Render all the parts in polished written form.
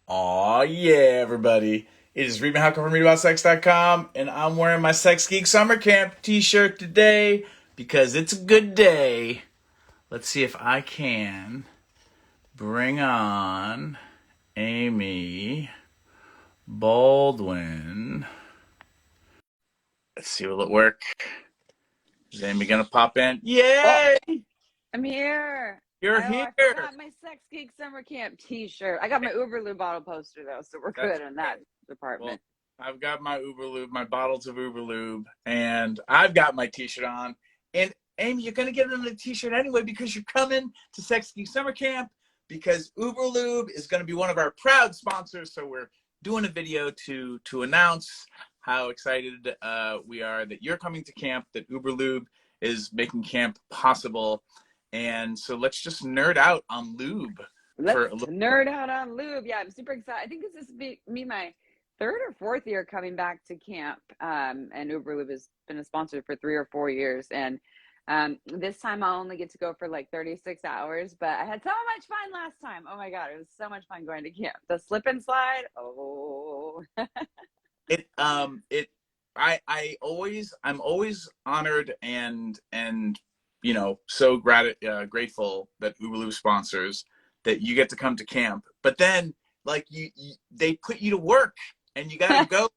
Aw, yeah, everybody. It is Reading How Come Read About Sex.com, and I'm wearing my Sex Geek Summer Camp t-shirt today because it's a good day. Let's see if I can bring on Amy Baldwin. Let's see, will it work? Is Amy gonna pop in? Oh, Yay! I'm here. You're I here! forgot my Sex Geek Summer Camp T-shirt. I got my Uberlube bottle poster though, so we're That's good in that okay. Well, department. I've got my Uberlube, my bottles of Uberlube, and I've got my t-shirt on. And Amy, you're gonna get another t-shirt anyway because you're coming to Sex Geek Summer Camp because Uberlube is gonna be one of our proud sponsors. So we're doing a video to announce how excited we are that you're coming to camp, that Uberlube is making camp possible. And so let's just nerd out on lube for Let's a little. nerd out on lube. Yeah, I'm super excited. I think this is me my third or fourth year coming back to camp. And Uberlube has been a sponsor for 3 or 4 years. And this time I'll only get to go for like 36 hours, but I had so much fun last time. Oh my God, it was so much fun going to camp. The slip and slide. Oh, It I'm always honored and so grateful that Uberlube sponsors that you get to come to camp. But then like they put you to work and you got to go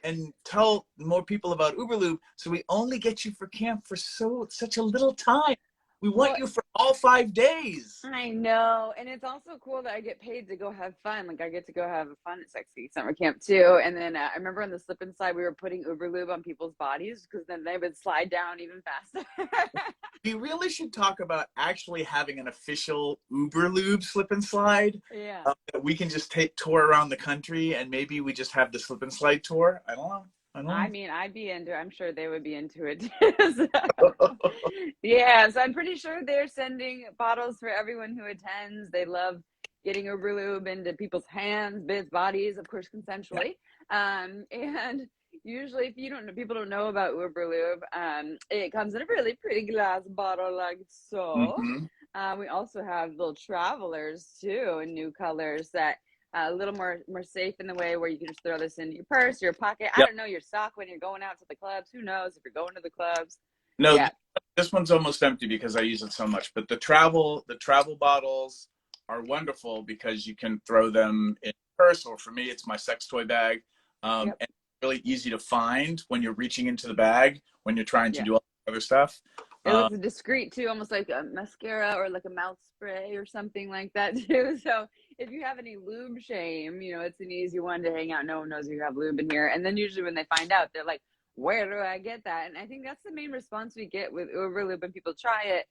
and tell more people about Uberlube. So we only get you for camp for such a little time. We want well, you for all 5 days. I know. And it's also cool that I get paid to go have fun. Like I get to go have fun at Sexy Summer Camp too. And then I remember on the slip and slide, we were putting Uberlube on people's bodies because then they would slide down even faster. We really should talk about actually having an official Uberlube slip and slide. Yeah. That we can just take tour around the country, and maybe we just have the slip and slide tour. I don't know. I I don't mean, I'd be into it. I'm sure they would be into it too. So, know. yeah. So I'm pretty sure they're sending bottles for everyone who attends. They love getting Uberlube into people's hands, bodies, of course, Yeah. consensually. And usually, if you don't know, people don't know about Uberlube, it comes in a really pretty glass bottle like so. Mm-hmm. We also have little travelers too in new colors that a little more safe in the way where you can just throw this in your purse, your pocket. I Yep. don't know, your sock when you're going out to the clubs. Who knows if you're going to the clubs? No, Yeah, this one's almost empty because I use it so much. But the travel bottles are wonderful because you can throw them in your purse, or for me, it's my sex toy bag. yep, And really easy to find when you're reaching into the bag when you're trying to yeah. do all the other stuff. It Um, looks discreet too, almost like a mascara or like a mouth spray or something like that too. So if you have any lube shame, it's an easy one to hang out. No one knows you have lube in here. And then usually when they find out, they're like, where do I get that? And I think that's the main response we get with Uberlube when people try it.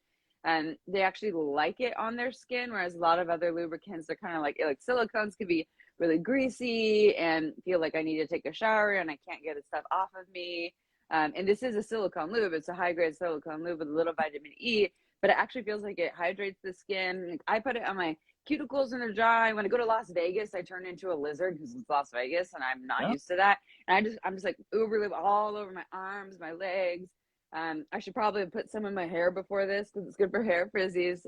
And they actually like it on their skin, whereas a lot of other lubricants, they're kind of like silicones can be really greasy and feel like I need to take a shower and I can't get the stuff off of me. And this is a silicone lube. It's a high grade silicone lube with a little vitamin E, but it actually feels like it hydrates the skin. Like I put it on my cuticles and they're dry. When I go to Las Vegas, I turn into a lizard because it's Las Vegas and I'm not yeah. used to that. And I'm just like Uber lube all over my arms, my legs. I should probably put some in my hair before this because it's good for hair frizzies.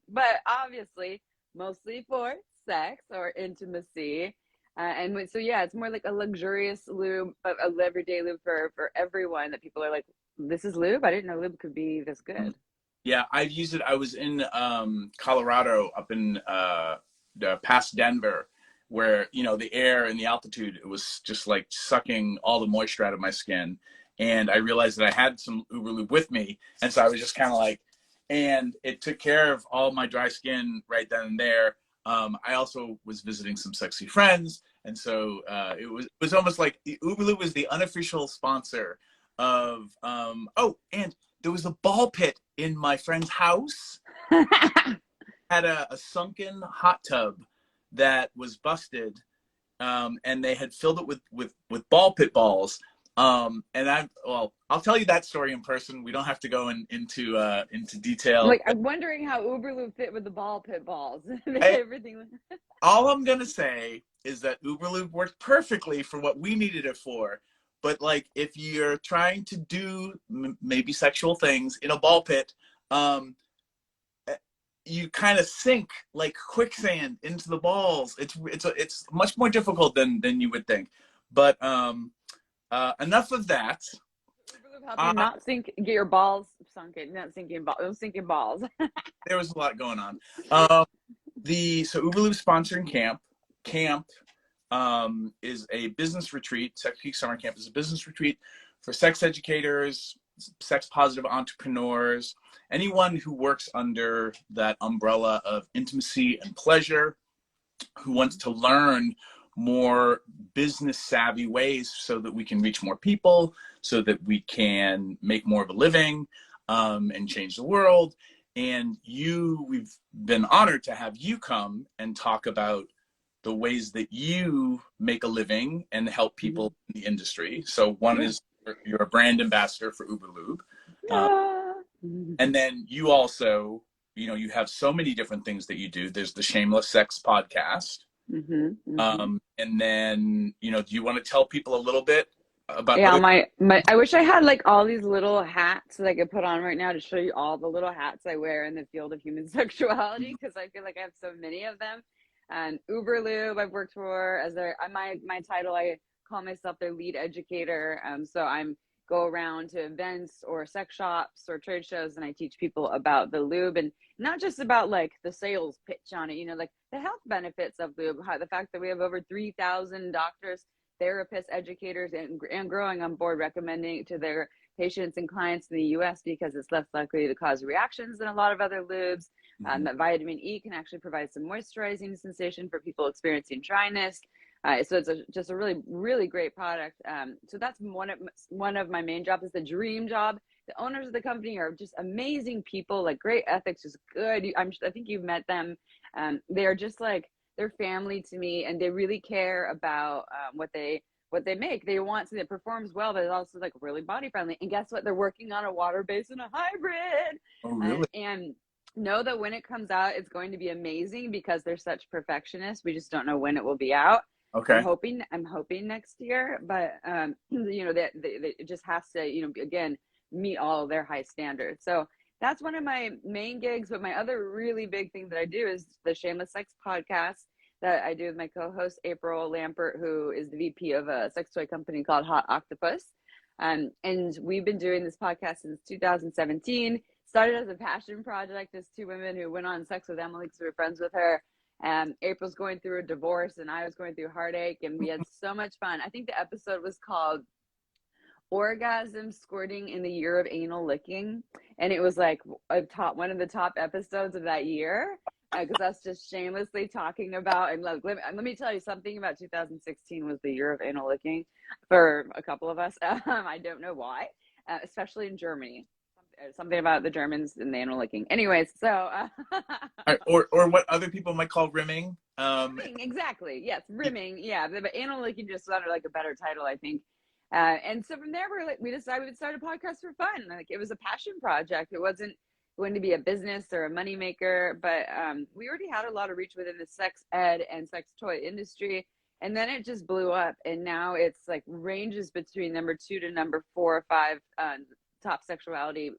But obviously, mostly for sex or intimacy. And so, yeah, it's more like a luxurious lube, but a everyday lube for everyone that people are like, this is lube? I didn't know lube could be this good. Yeah, I've used it. I was in Colorado, up in past Denver, where the air and the altitude, it was just like sucking all the moisture out of my skin. And I realized that I had some Uberlube with me, and so I was just kind of like, and it took care of all my dry skin right then and there. I also was visiting some sexy friends, and so it was almost like the Uberlube was the unofficial sponsor of. Oh, and there was a ball pit in my friend's house. Had a sunken hot tub that was busted, and they had filled it with ball pit balls. And I'll tell you that story in person. We don't have to go into detail. Like, I'm wondering how Uberlube fit with the ball pit balls. I, Everything. all I'm gonna say is that Uberlube worked perfectly for what we needed it for. But like, if you're trying to do maybe sexual things in a ball pit, um, you kind of sink like quicksand into the balls. It's much more difficult than you would think. But enough of that. Uberlube help you Uh, not sink, get your balls sunken, not sinking balls, sinking balls. there was a lot going on. Um, so Uberlube sponsoring camp is a business retreat. Sex Geek Summer Camp is a business retreat for sex educators, sex positive entrepreneurs, anyone who works under that umbrella of intimacy and pleasure, who wants to learn more business savvy ways so that we can reach more people, so that we can make more of a living, and change the world. And we've been honored to have you come and talk about the ways that you make a living and help people in the industry. So one is you're a brand ambassador for Uberlube. Yeah. And then you also, you have so many different things that you do. There's the Shameless Sex podcast. And then, do you want to tell people a little bit about Yeah, other? my I wish I had like all these little hats that I could put on right now to show you all the little hats I wear in the field of human sexuality, because I feel like I have so many of them. And Uberlube I've worked for as my title, I call myself their lead educator. So I'm go around to events or sex shops or trade shows, and I teach people about the lube, and not just about like the sales pitch on it, like the health benefits of lube, the fact that we have over 3,000 doctors, therapists, educators, and growing on board recommending it to their patients and clients in the US because it's less likely to cause reactions than a lot of other lubes. That vitamin E can actually provide some moisturizing sensation for people experiencing dryness. So it's just a really, really great product. So that's one of my main jobs. Is the dream job. The owners of the company are just amazing people, like great ethics, just good. I think you've met them. They are just like, they're family to me, and they really care about what they make. They want something that performs well, but it's also like really body friendly. And guess what? They're working on a water base and a hybrid. Oh, really? And know that when it comes out, it's going to be amazing because they're such perfectionists. We just don't know when it will be out. Okay. I'm hoping next year, but that it just has to, again, meet all of their high standards. So that's one of my main gigs. But my other really big thing that I do is the Shameless Sex podcast that I do with my co-host April Lampert, who is the VP of a sex toy company called Hot Octopus. And we've been doing this podcast since 2017. Started as a passion project as two women who went on Sex with Emily because we were friends with her. April's going through a divorce and I was going through heartache, and we had so much fun. I think the episode was called Orgasm Squirting in the Year of Anal Licking, and it was like one of the top episodes of that year, because that's just shamelessly talking about, and let me tell you something about 2016 was the year of anal licking for a couple of us. I don't know why, especially in Germany. Something about the Germans and the anal licking. Anyways, so or what other people might call rimming. rimming, exactly. Yes, rimming. Yeah, but anal licking just sounded like a better title, I think. And so from there, we decided we'd start a podcast for fun. Like, it was a passion project. It wasn't going to be a business or a moneymaker, but we already had a lot of reach within the sex ed and sex toy industry. And then it just blew up. And now it's like ranges between number 2 to number 4 or 5 top sexuality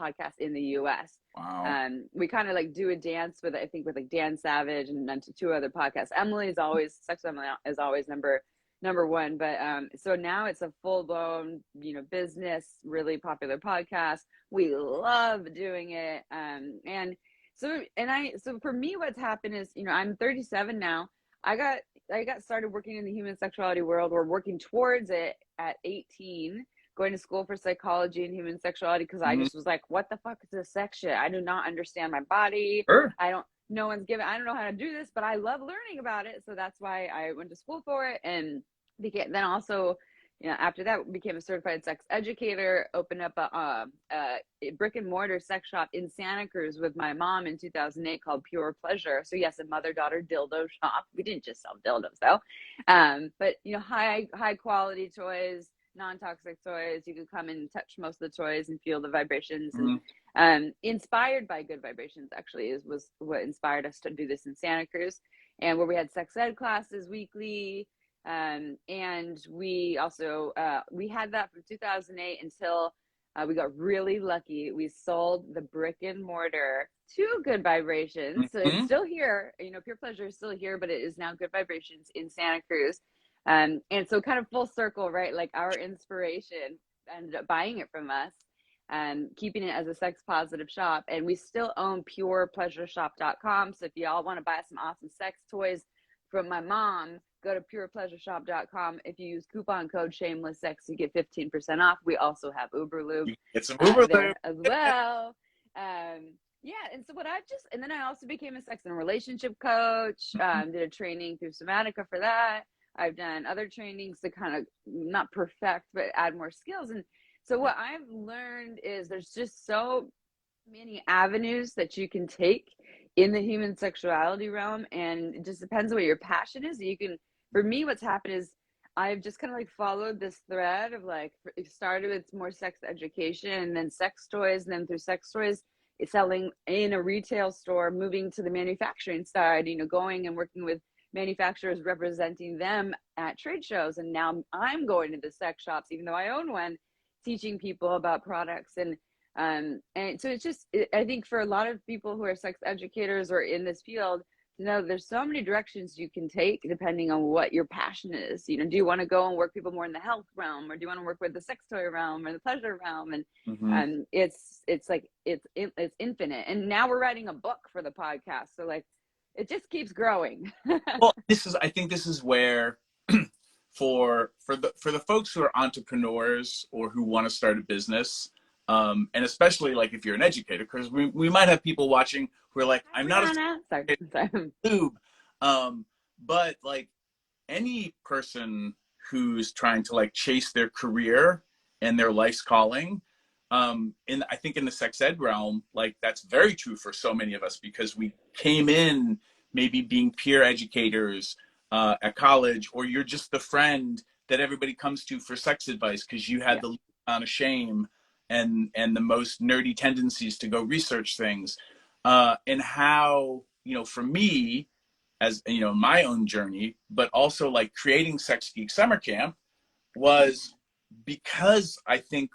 podcast in the US. Wow. We kind of like do a dance with, I think, with like Dan Savage and then 2 other podcasts. Sex Emily is always number 1. But so now it's a full blown, business, really popular podcast. We love doing it. And so for me, what's happened is, I'm 37 now. I got started working in the human sexuality world, or working towards it, at 18. Going to school for psychology and human sexuality, because I just was like, what the fuck is this sex shit? I do not understand my body. Sure. I don't know how to do this, but I love learning about it. So that's why I went to school for it. And then also, after that, became a certified sex educator, opened up a brick and mortar sex shop in Santa Cruz with my mom in 2008 called Pure Pleasure. So yes, a mother-daughter dildo shop. We didn't just sell dildos though. But high quality toys, non-toxic toys. You could come and touch most of the toys and feel the vibrations. And inspired by good vibrations, actually, was what inspired us to do this in Santa Cruz, and where we had sex ed classes weekly. And we also we had that from 2008 until We got really lucky. We sold the brick and mortar to Good Vibrations. So it's Mm-hmm. still here. You know, Pure Pleasure is still here, but it is now Good Vibrations in Santa Cruz. And so kind of full circle, right? Like our inspiration ended up buying it from us and keeping it as a sex positive shop. And we still own purepleasureshop.com. So if y'all want to buy some awesome sex toys from my mom, go to purepleasureshop.com. If you use coupon code shameless sex, you get 15% off. We also have Uberlube Get some Uberlube. there as well. Yeah, and so and then I also became a sex and relationship coach. Did a training through Somatica for that. I've done other trainings to kind of not perfect, but add more skills. And so what I've learned is there's just so many avenues that you can take in the human sexuality realm, and it just depends on what your passion is. You can, for me, what's happened is I've just kind of like followed this thread of like, it started with more sex education and then sex toys, and then through sex toys, it's selling in a retail store, moving to the manufacturing side, you know, going and working with manufacturers, representing them at trade shows. And now I'm going to the sex shops, even though I own one, teaching people about products. And so it's just, I think for a lot of people who are sex educators or in this field, you know, there's so many directions you can take depending on what your passion is. You know, do you want to go and work people more in the health realm, or do you want to work with the sex toy realm or the pleasure realm? And Mm-hmm. it's infinite. And now we're writing a book for the podcast, so like it just keeps growing. Well, I think this is where for the folks who are entrepreneurs or who want to start a business, and especially like if you're an educator, because we might have people watching who are like, I'm not a Sorry. lube, but like any person who's trying to like chase their career and their life's calling, I think in the sex ed realm, like that's very true for so many of us, because we came in maybe being peer educators at college, or you're just the friend that everybody comes to for sex advice because you had Yeah. the least amount of shame and the most nerdy tendencies to go research things. And how, you know, for me, as you know, my own journey, but also like creating Sex Geek Summer Camp was because I think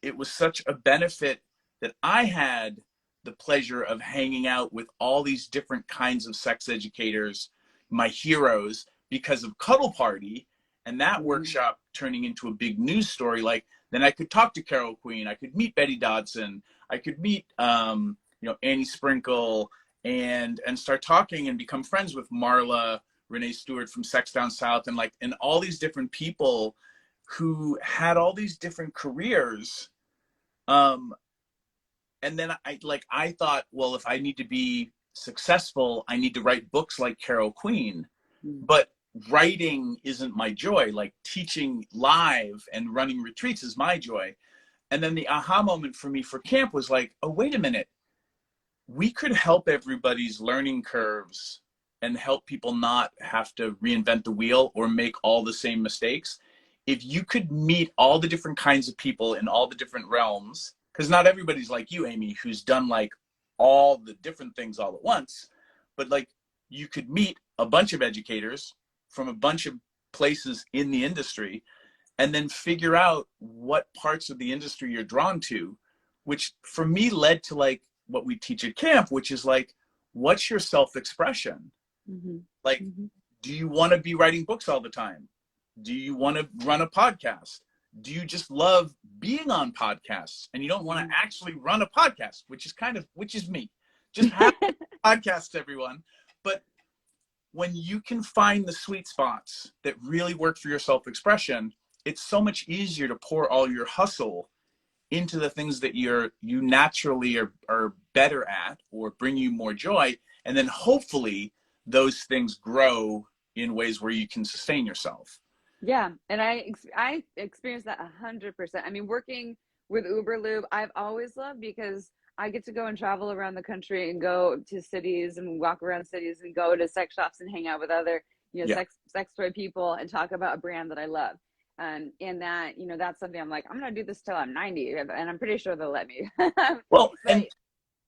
it was such a benefit that I had the pleasure of hanging out with all these different kinds of sex educators, my heroes, because of Cuddle Party and that workshop turning into a big news story. Like, then I could talk to Carol Queen, I could meet Betty Dodson, I could meet you know, Annie Sprinkle, and start talking and become friends with Marla Renee Stewart from Sex Down South, and all these different people who had all these different careers. And then I thought, well, if I need to be successful, I need to write books like Carol Queen. But writing isn't my joy. Like teaching live and running retreats is my joy. And then the aha moment for me for camp was like, oh, wait a minute. We could help everybody's learning curves and help people not have to reinvent the wheel or make all the same mistakes. If you could meet all the different kinds of people in all the different realms, because not everybody's like you, Amy, who's done like all the different things all at once, but like you could meet a bunch of educators from a bunch of places in the industry and then figure out what parts of the industry you're drawn to, which for me led to like what we teach at camp, which is like, what's your self-expression? Like, do you want to be writing books all the time? Do you want to run a podcast? Do you just love being on podcasts and you don't want to actually run a podcast, which is me. Just have podcasts, everyone. But when you can find the sweet spots that really work for your self-expression, it's so much easier to pour all your hustle into the things that you naturally are better at or bring you more joy. And then hopefully those things grow in ways where you can sustain yourself. Yeah. And I experienced that 100%. I mean, working with Uberlube, I've always loved, because I get to go and travel around the country and go to cities and walk around cities and go to sex shops and hang out with other, you know, sex toy people and talk about a brand that I love. And that, you know, that's something I'm like, I'm going to do this till I'm 90, and I'm pretty sure they'll let me. Well, and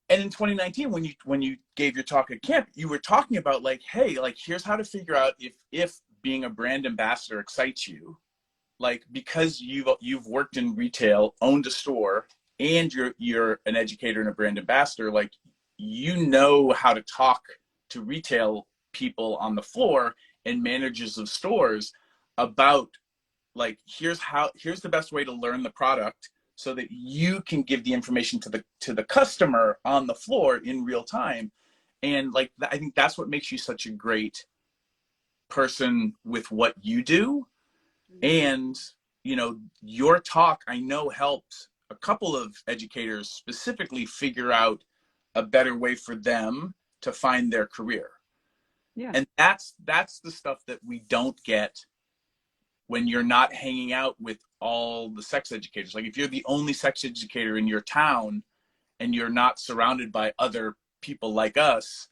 in 2019, when you gave your talk at camp, you were talking about like, hey, like, here's how to figure out if being a brand ambassador excites you. like, because you've worked in retail, owned a store, and you're an educator and a brand ambassador, like, you know how to talk to retail people on the floor and managers of stores about, like, here's the best way to learn the product so that you can give the information to the customer on the floor in real time. And like, I think that's what makes you such a great person with what you do. And, you know, your talk, I know, helped a couple of educators specifically figure out a better way for them to find their career. Yeah. And that's the stuff that we don't get when you're not hanging out with all the sex educators. Like, if you're the only sex educator in your town and you're not surrounded by other people like us,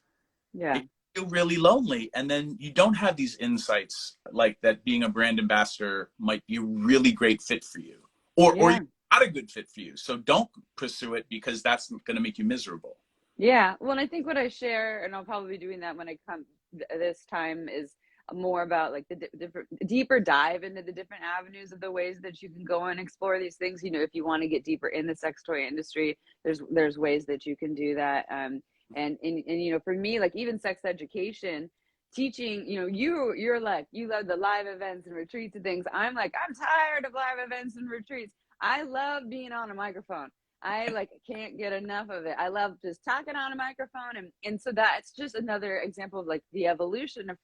Yeah. you feel really lonely. And then you don't have these insights like that being a brand ambassador might be a really great fit for you, or Yeah. not a good fit for you. So don't pursue it, because that's going to make you miserable. Yeah. Well, and I think what I share, and I'll probably be doing that when I come this time, is more about like the different, deeper dive into the different avenues of the ways that you can go and explore these things. You know, if you want to get deeper in the sex toy industry, there's ways that you can do that. And you know, for me, like, even sex education, teaching, you know, you're like, you love the live events and retreats and things. I'm like, I'm tired of live events and retreats. I love being on a microphone. I like can't get enough of it. I love just talking on a microphone, and so that's just another example of like the evolution of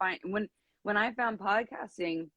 when I found podcasting.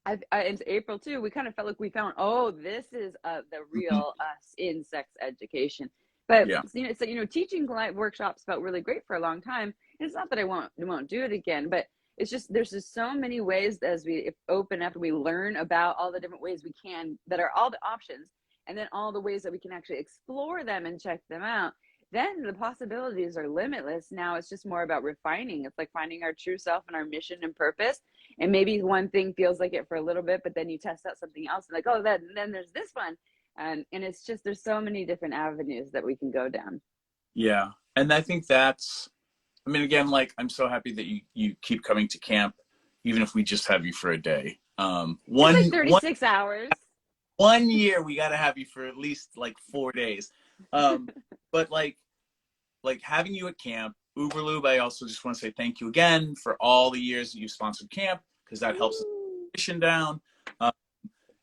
In April too, we kind of felt like we found, oh, this is the real us in sex education. But Yeah. you know, so you know, teaching live workshops felt really great for a long time. And it's not that I won't do it again, but it's just there's just so many ways as we open up and we learn about all the different ways we can, that are all the options, and then all the ways that we can actually explore them and check them out. Then the possibilities are limitless. Now it's just more about refining. It's like finding our true self and our mission and purpose. And maybe one thing feels like it for a little bit, but then you test out something else and like, oh, then there's this one. And it's just, there's so many different avenues that we can go down. Yeah. And I think that's, I mean, again, like, I'm so happy that you keep coming to camp, even if we just have you for a day. It's like 36 hours. 1 year we got to have you for at least like 4 days. But like having you at camp, Uberlube, I also just want to say thank you again for all the years that you sponsored camp, because that helps us mission down.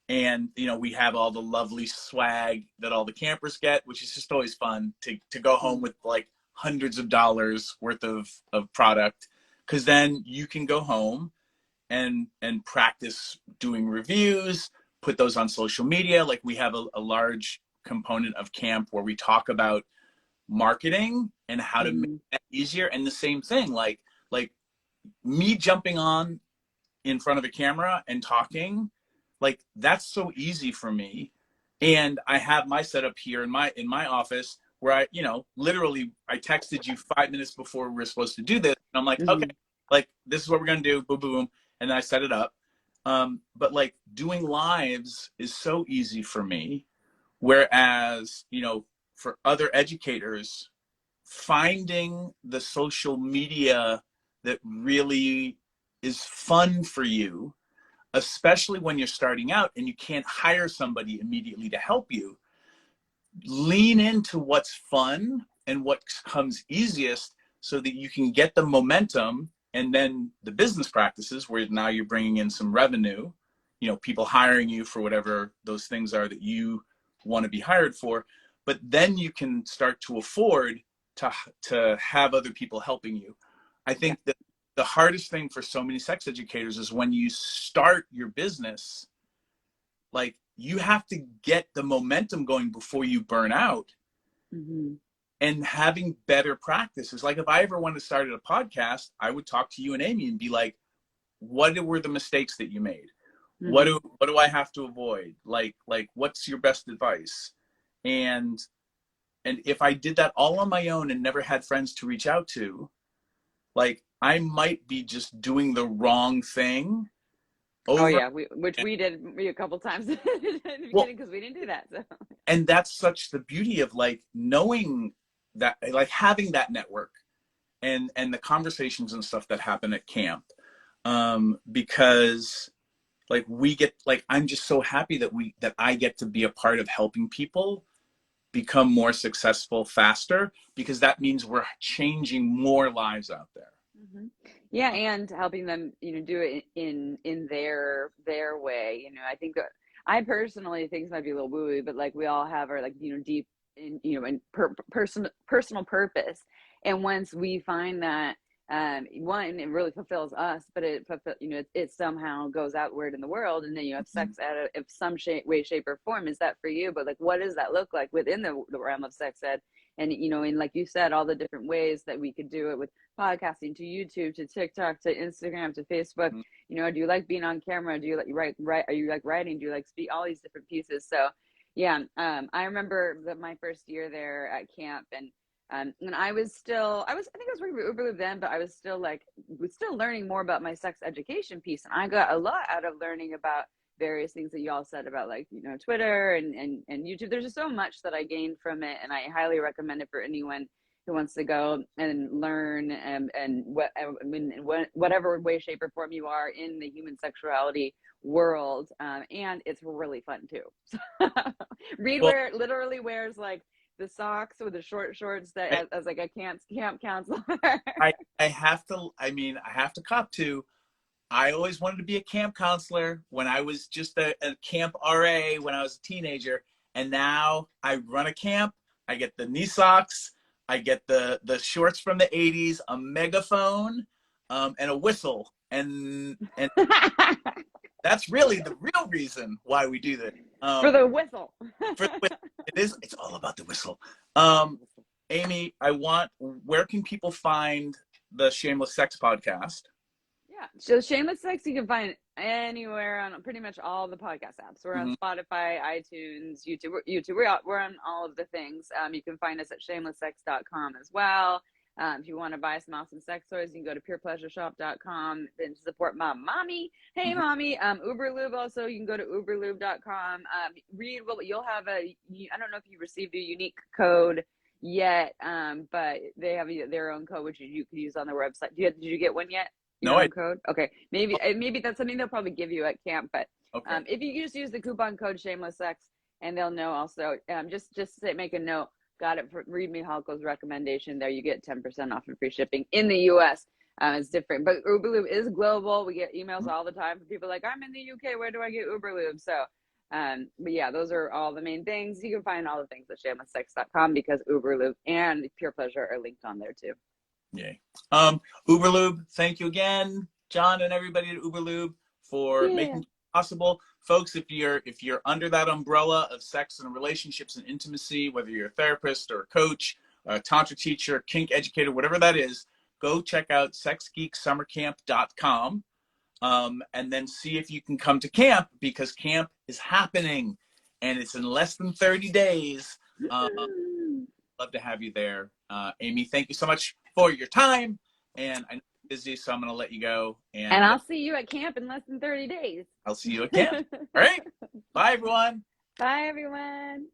And you know, we have all the lovely swag that all the campers get, which is just always fun to go home with like hundreds of dollars worth of product, because then you can go home and practice doing reviews, put those on social media. Like, we have a large component of camp where we talk about marketing and how to make that easier. And the same thing, like me jumping on in front of a camera and talking, like, that's so easy for me. And I have my setup here in my office where I, you know, literally I texted you 5 minutes before we were supposed to do this. And I'm like, okay, like, this is what we're going to do. Boom, boom, boom. And then I set it up. But like, doing lives is so easy for me. Whereas, you know, for other educators, finding the social media that really is fun for you, especially when you're starting out and you can't hire somebody immediately to help you, lean into what's fun and what comes easiest so that you can get the momentum. And then the business practices where now you're bringing in some revenue, you know, people hiring you for whatever those things are that you want to be hired for. But then you can start to afford to have other people helping you. I think that the hardest thing for so many sex educators is when you start your business, like, you have to get the momentum going before you burn out. And having better practices. Like, if I ever wanted to start a podcast, I would talk to you and Amy and be like, what were the mistakes that you made? What do I have to avoid? Like what's your best advice? And if I did that all on my own and never had friends to reach out to, like, I might be just doing the wrong thing over. Oh yeah, which we did a couple times in the beginning, because we didn't do that. So. And that's such the beauty of like knowing that, like, having that network and the conversations and stuff that happen at camp, because like we get, like, I'm just so happy that I get to be a part of helping people become more successful faster, because that means we're changing more lives out there. Hmm. Yeah, and helping them, do it in their way. I think I personally think this might be a little woo-woo, but like we all have our like deep in personal purpose, and once we find that, one, it really fulfills us, but it somehow goes outward in the world, and then you have Mhm. sex at of some way, shape, or form. Is that for you? But like, what does that look like within the realm of sex ed? And and like you said, all the different ways that we could do it, with podcasting to YouTube to TikTok to Instagram to Facebook. Do you like being on camera? Do you like write? Are you like writing? Do you like speak? All these different pieces. So yeah, I remember my first year there at camp, and I was still, I think I was working for Uberlube then, but I was still learning more about my sex education piece, and I got a lot out of learning about various things that you all said about, like, Twitter and YouTube. There's just so much that I gained from it, and I highly recommend it for anyone who wants to go and learn, and whatever way, shape, or form you are in the human sexuality world. And it's really fun too. Reed Well, literally wears like the socks with the short shorts that I, as like a camp counselor. I have to, I mean, I have to cop to, I always wanted to be a camp counselor when I was just a camp RA when I was a teenager. And now I run a camp. I get the knee socks. I get the shorts from the 80s, a megaphone, and a whistle. And that's really the real reason why we do this. For the whistle. For the whistle. It's all about the whistle. Amy, where can people find the Shameless Sex podcast? Yeah. So Shameless Sex you can find anywhere on pretty much all the podcast apps. We're on Mm-hmm. Spotify, iTunes, YouTube. We're on all of the things. You can find us at shamelesssex.com as well. If you want to buy some awesome sex toys, you can go to purepleasureshop.com and support my mommy. Hey, Mm-hmm. mommy. Uberlube also, you can go to uberlube.com. Read, well, you'll have I don't know if you received a unique code yet, but they have their own code, which you can use on their website. Did you get one yet? No, Your I. own code? Okay. Maybe that's something they'll probably give you at camp, but Okay. if you just use the coupon code shameless sex, and they'll know also, just make a note. Got it for Read Me Halko's recommendation there. You get 10% off and free shipping in the US. It's different, but Uberlube is global. We get emails all the time from people like, I'm in the UK, where do I get Uberlube? So but yeah, those are all the main things. You can find all the things at shamelesssex.com, because Uberlube and Pure Pleasure are linked on there too. Yay. Uberlube, thank you again, John, and everybody at Uberlube, for Yeah. making it possible. Folks, if you're under that umbrella of sex and relationships and intimacy, whether you're a therapist or a coach, a tantra teacher, kink educator, whatever that is, go check out sexgeeksummercamp.com, and then see if you can come to camp, because camp is happening and it's in less than 30 days. Love to have you there. Amy, thank you so much for your time. And I know you're busy, so I'm going to let you go. And And I'll see you at camp in less than 30 days. I'll see you at camp. All right. Bye, everyone. Bye, everyone.